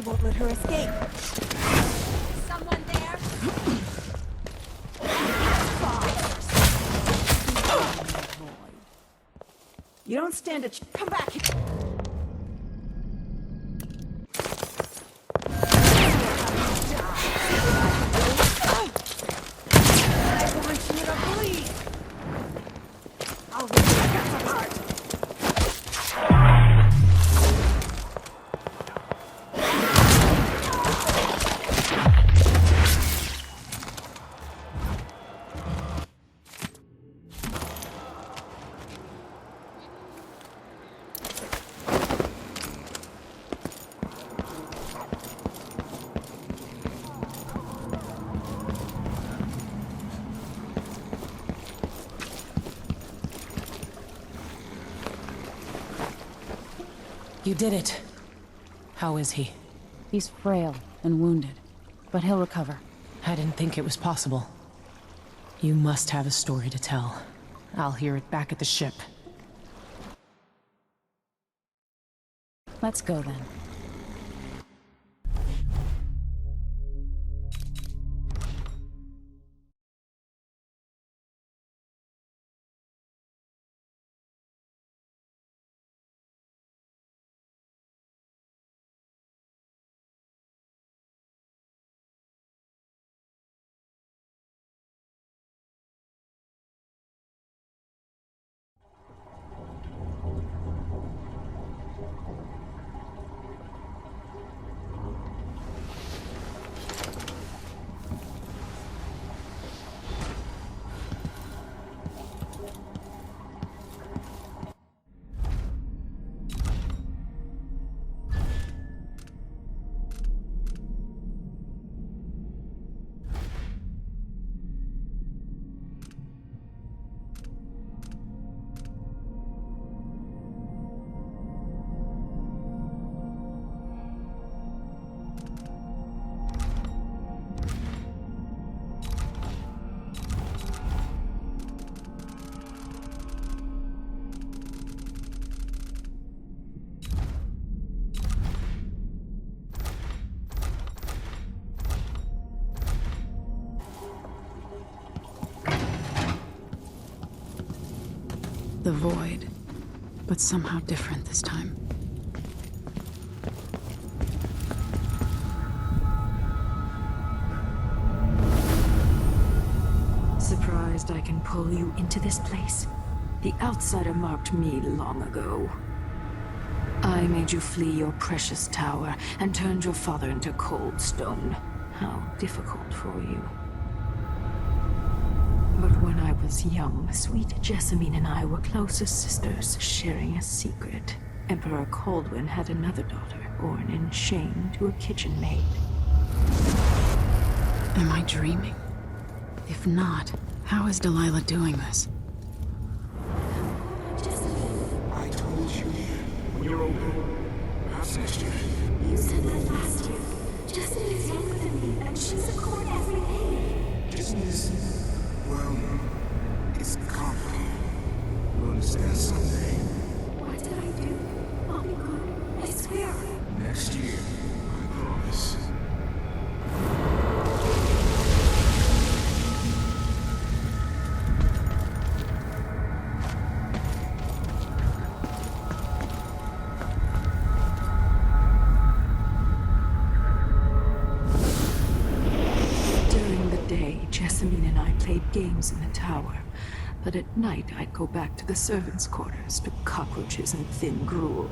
won't let her escape. Someone there? You don't stand a come back! I want you to bleed! I'll rip your guts apart! You did it. How is he? He's frail and wounded, but he'll recover. I didn't think it was possible. You must have a story to tell. I'll hear it back at the ship. Let's go then. The void, but somehow different this time. Surprised I can pull you into this place? The outsider marked me long ago. I made you flee your precious tower and turned your father into cold stone. How difficult for you. But when I was young, sweet Jessamine and I were close as sisters, sharing a secret. Emperor Kaldwin had another daughter, born in shame to a kitchen maid. Am I dreaming? If not, how is Delilah doing this? I told you. When you're older, perhaps next year. You said that last year. Jessamine is younger than me, and she's a court every day. Isn't this... well... it's complicated. You'll understand someday. What did I do? I'll be good. I swear. Next year, I promise. Jessamine and I played games in the tower, but at night I'd go back to the servants' quarters to cockroaches and thin gruel.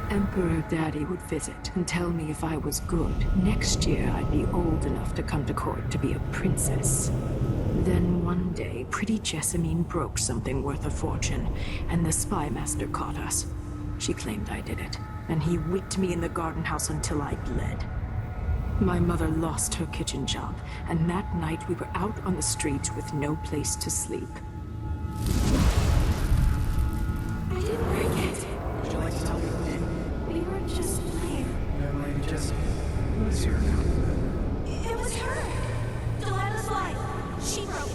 Emperor Daddy would visit and tell me if I was good. Next year I'd be old enough to come to court to be a princess. Then one day, pretty Jessamine broke something worth a fortune, and the spy master caught us. She claimed I did it, and he whipped me in the garden house until I bled. My mother lost her kitchen job, and that night we were out on the streets with no place to sleep. I didn't break it. Would you like to tell me who did? We were just playing. Young lady Jessica. Who is here now? It was her. Delilah's life. She broke it.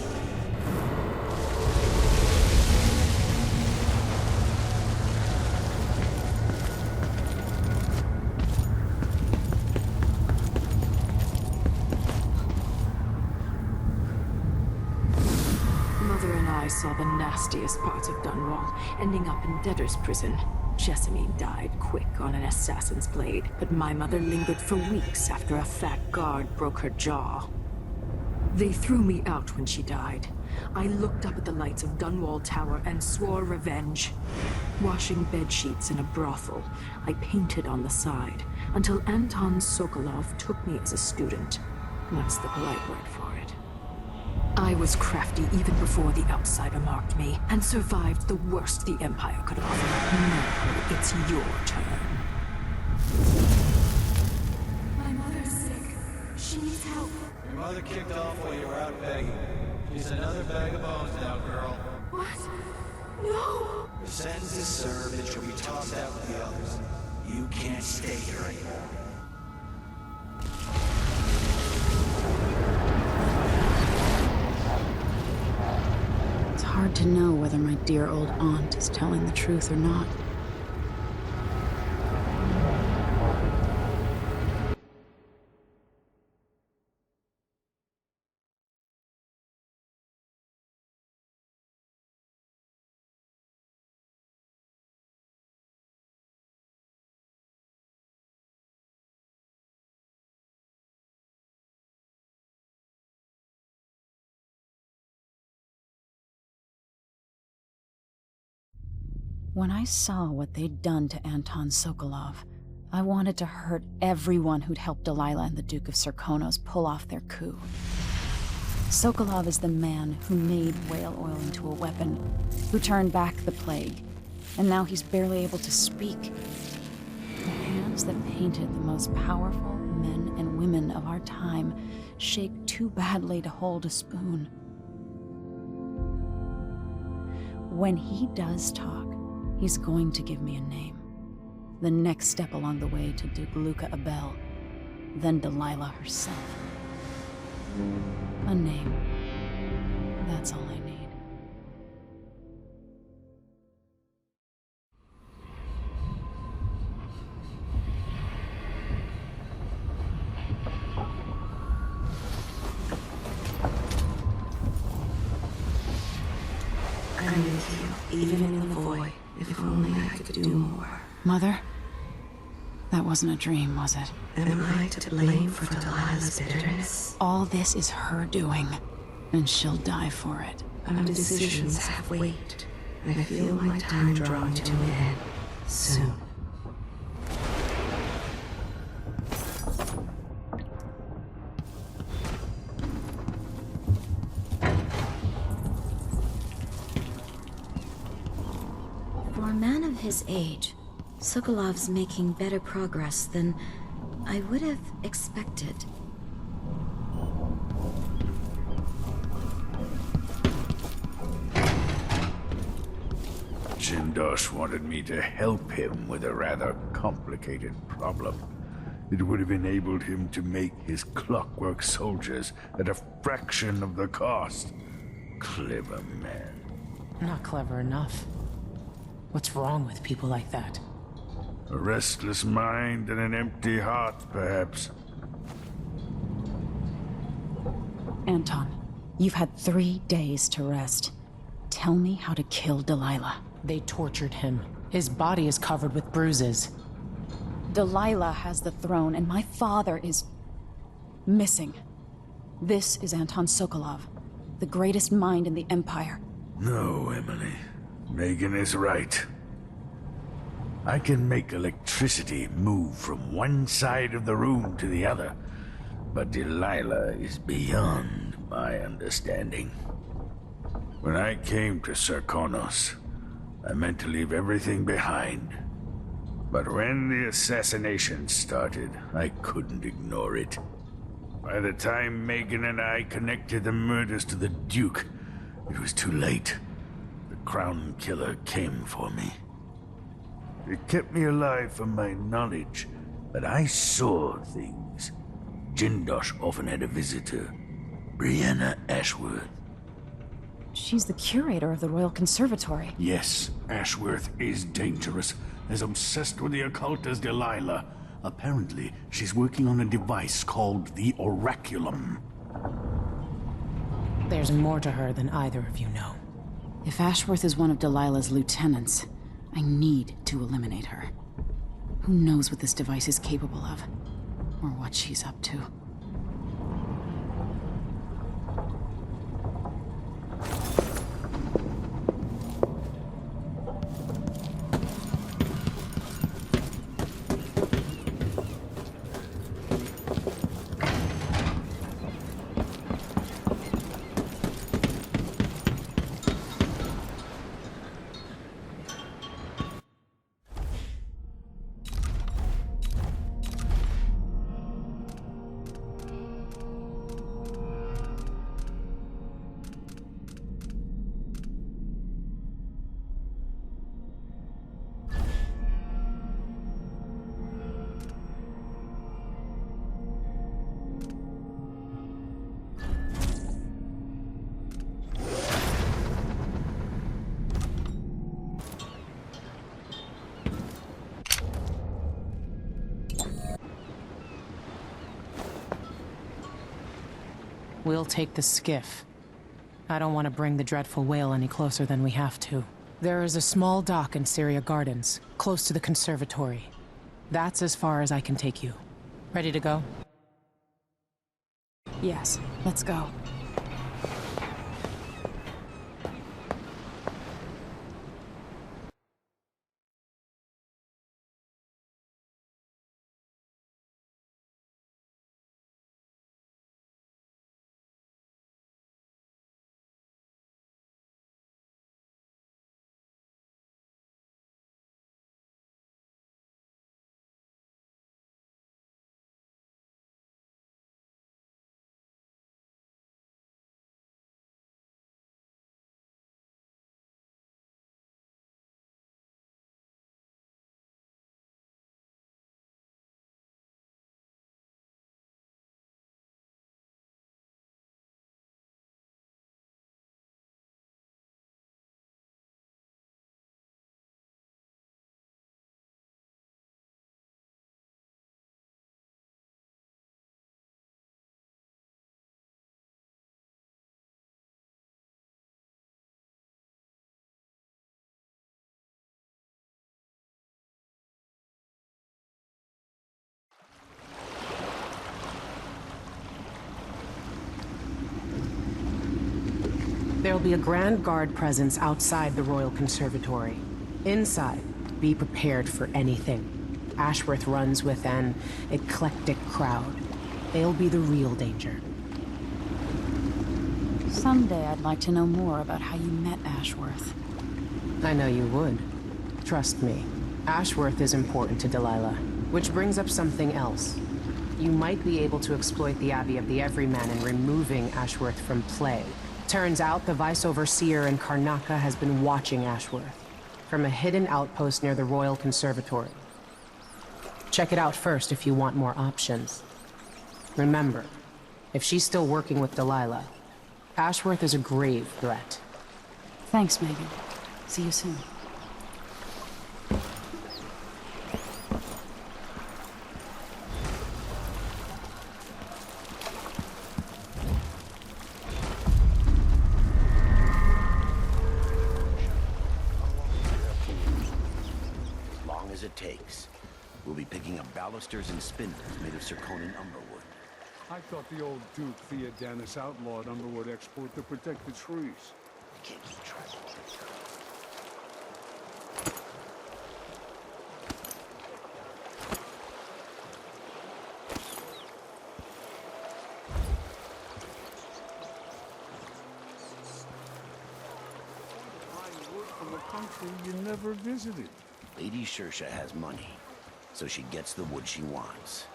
nastiest parts of Dunwall, ending up in debtor's prison. Jessamine died quick on an assassin's blade, but my mother lingered for weeks after a fat guard broke her jaw. They threw me out when she died. I looked up at the lights of Dunwall Tower and swore revenge. Washing bedsheets in a brothel, I painted on the side, until Anton Sokolov took me as a student. That's the polite word for it. I was crafty even before the outsider marked me, and survived the worst the Empire could offer. Now it's your turn. My mother's sick. She needs help. Your mother kicked off while you were out begging. She's another bag of bones now, girl. What? No! Your sentence is served and she'll be tossed out with the others. You can't stay here anymore. It's hard to know whether my dear old aunt is telling the truth or not. When I saw what they'd done to Anton Sokolov, I wanted to hurt everyone who'd helped Delilah and the Duke of Serkonos pull off their coup. Sokolov is the man who made whale oil into a weapon, who turned back the plague, and now he's barely able to speak. The hands that painted the most powerful men and women of our time shake too badly to hold a spoon. When he does talk, he's going to give me a name. The next step along the way to Duke Luca Abel, then Delilah herself. A name. That's all I need. I'm with you, even in the void. If only I could do more. Mother? That wasn't a dream, was it? Am I to blame for Delilah's bitterness? All this is her doing, and she'll die for it. Our decisions have weight. I feel my time drawing to an end soon. For a man of his age, Sokolov's making better progress than I would have expected. Jindosh wanted me to help him with a rather complicated problem. It would have enabled him to make his clockwork soldiers at a fraction of the cost. Clever man. Not clever enough. What's wrong with people like that? A restless mind and an empty heart, perhaps. Anton, you've had 3 days to rest. Tell me how to kill Delilah. They tortured him. His body is covered with bruises. Delilah has the throne, and my father is missing. This is Anton Sokolov, the greatest mind in the Empire. No, Emily. Megan is right. I can make electricity move from one side of the room to the other, but Delilah is beyond my understanding. When I came to Serkonos, I meant to leave everything behind. But when the assassination started, I couldn't ignore it. By the time Megan and I connected the murders to the Duke, it was too late. The Crown Killer came for me. It kept me alive from my knowledge, but I saw things. Jindosh often had a visitor, Brianna Ashworth. She's the curator of the Royal Conservatory. Yes, Ashworth is dangerous, as obsessed with the occult as Delilah. Apparently, she's working on a device called the Oraculum. There's more to her than either of you know. If Ashworth is one of Delilah's lieutenants, I need to eliminate her. Who knows what this device is capable of, or what she's up to. We'll take the skiff. I don't want to bring the dreadful whale any closer than we have to. There is a small dock in Syria Gardens, close to the conservatory. That's as far as I can take you. Ready to go? Yes, let's go. There'll be a Grand Guard presence outside the Royal Conservatory. Inside, be prepared for anything. Ashworth runs with an eclectic crowd. They'll be the real danger. Someday I'd like to know more about how you met Ashworth. I know you would. Trust me. Ashworth is important to Delilah. Which brings up something else. You might be able to exploit the Abbey of the Everyman in removing Ashworth from play. Turns out the Vice Overseer in Karnaca has been watching Ashworth from a hidden outpost near the Royal Conservatory. Check it out first if you want more options. Remember, if she's still working with Delilah, Ashworth is a grave threat. Thanks, Megan. See you soon. As it takes. We'll be picking up balusters and spindles made of Zirconin umberwood. I thought the old Duke Theodanis outlawed umberwood export to protect the trees. I can't keep track of all this. Buying wood from a country you never visited. Lady Shersha has money, so she gets the wood she wants.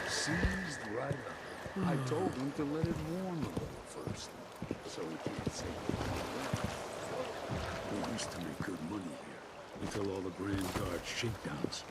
Seized right up. I told him to let it warm a little first, so we can't say we used to make good money here, until all the Grand Guard shakedowns.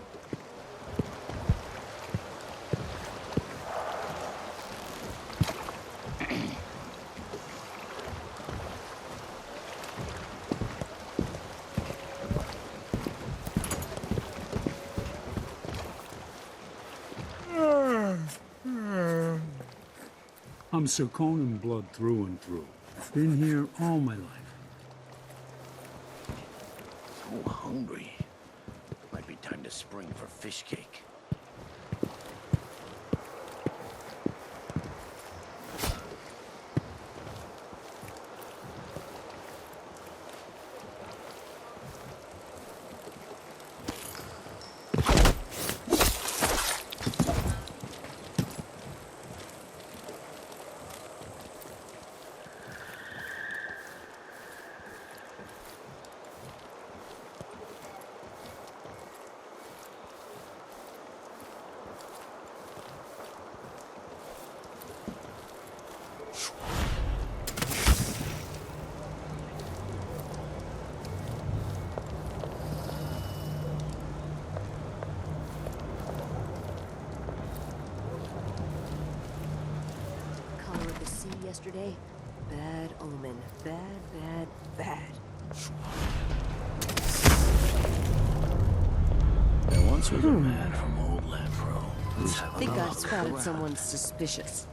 I'm Serkonan blood through and through. Been here all my life. So hungry. Might be time to spring for fish cake. Yesterday, bad omen. Bad, bad, bad. There once was a man from old Lapro. I think I spotted someone suspicious.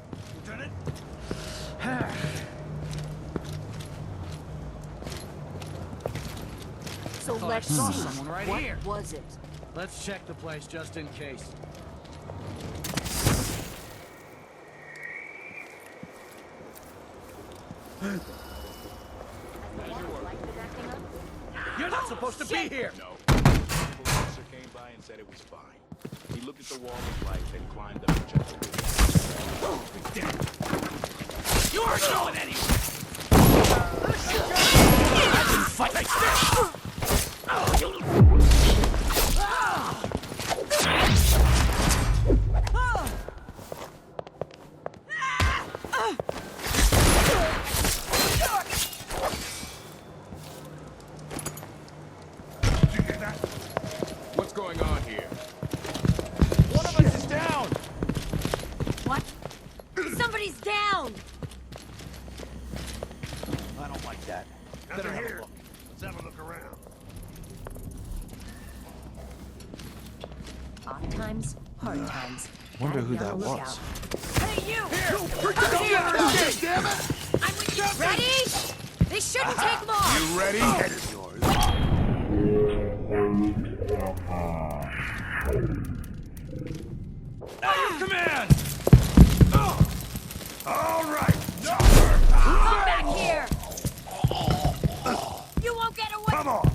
So let's see. Someone right what here. was it? Let's check the place just in case. You're not supposed to be here! No. The officer came by and said it was fine. He looked at the wall of light and climbed up and checked the window. You aren't going anywhere! I can fight like this! What's going on here? One of us is down! What? Somebody's down! I don't like that. Better have a look. Let's have a look around. Odd times, hard times. Wonder who Be on that the was. lookout. Hey, you! Don't here! let her escape, damn it! I'm with you. Ready? They shouldn't take long. You ready? Head is yours. Now your command! All right. Come back here! You won't get away! Come on.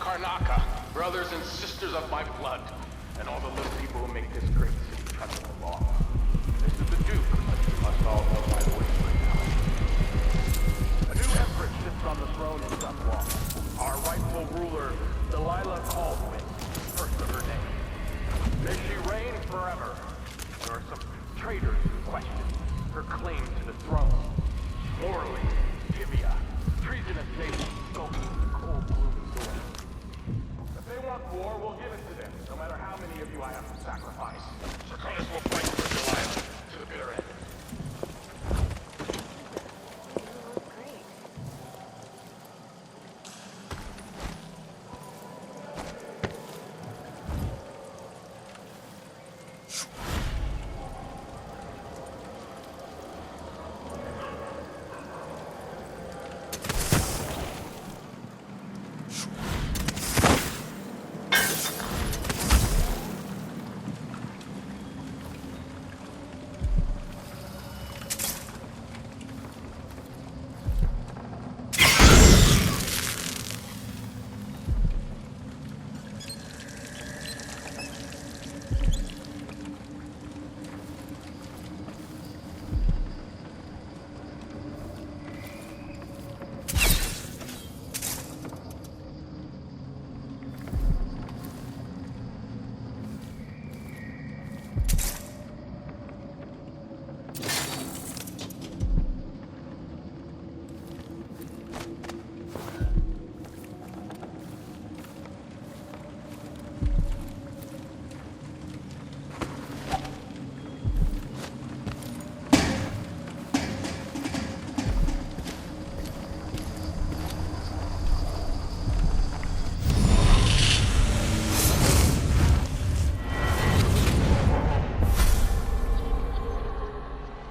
Karnaka, brothers and sisters of my blood, and all the little people who make this great city trust the law. This is the Duke, but you must all know my whispering now. question her claim to the throne. Morally, tibia, treasonous nation skulking in the cold, gloomy door. If they want war, we'll give it to them, no matter how many of you I have to sacrifice. Serkonos will fight for Delilah to the bitter end.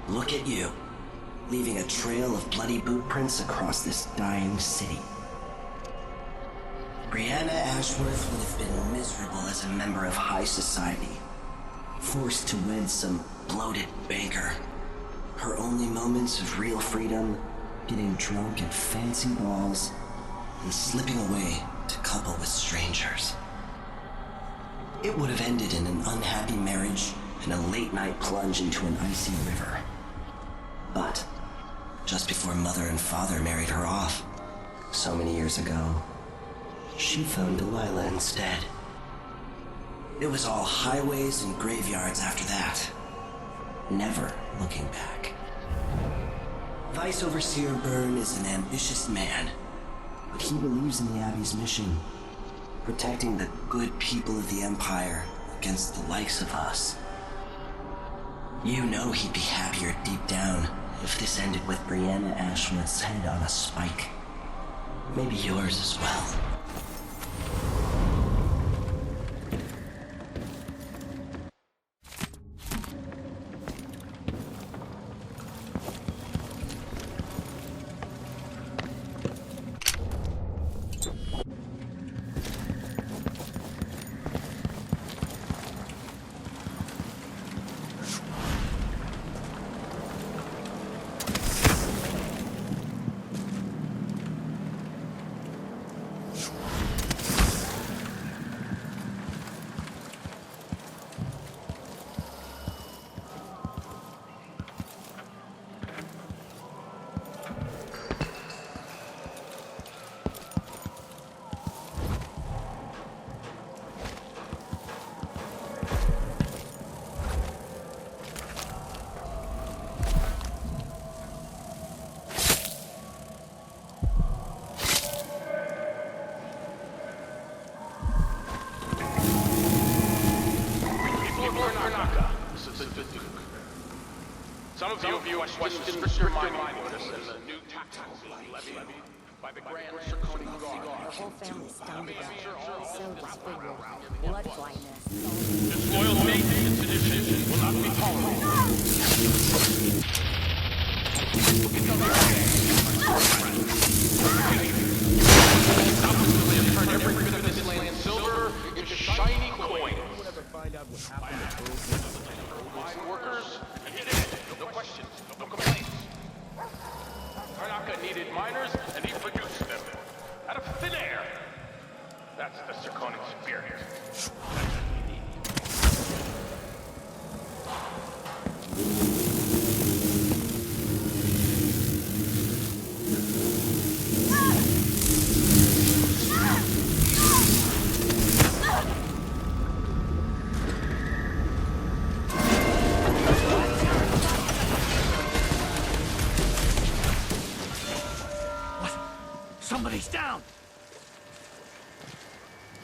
Look at you, leaving a trail of bloody boot prints across this dying city. Brianna Ashworth would have been miserable as a member of high society, forced to wed some bloated banker. Her only moments of real freedom, getting drunk at fancy balls, and slipping away to couple with strangers. It would have ended in an unhappy marriage and a late-night plunge into an icy river. But just before Mother and Father married her off, so many years ago, she found Delilah instead. It was all highways and graveyards after that, never looking back. Vice Overseer Byrne is an ambitious man, but he believes in the Abbey's mission, protecting the good people of the Empire against the likes of us. You know he'd be happier deep down if this ended with Brianna Ashworth's head on a spike. Maybe yours as well. Some of you question stricter mining orders and the new tax being levied by the Grand Circonian Guard. Our whole family's stoned to death. So disfigured. Blood blindness. Disloyalty and sedition will not be tolerated. Opportunity has turned every bit of this land silver into shiny coin. Mine workers, no questions, no complaints. Karnaka needed miners, and he produced them. Out of thin air. That's the Serkonian spirit. That's what we need. Somebody's down!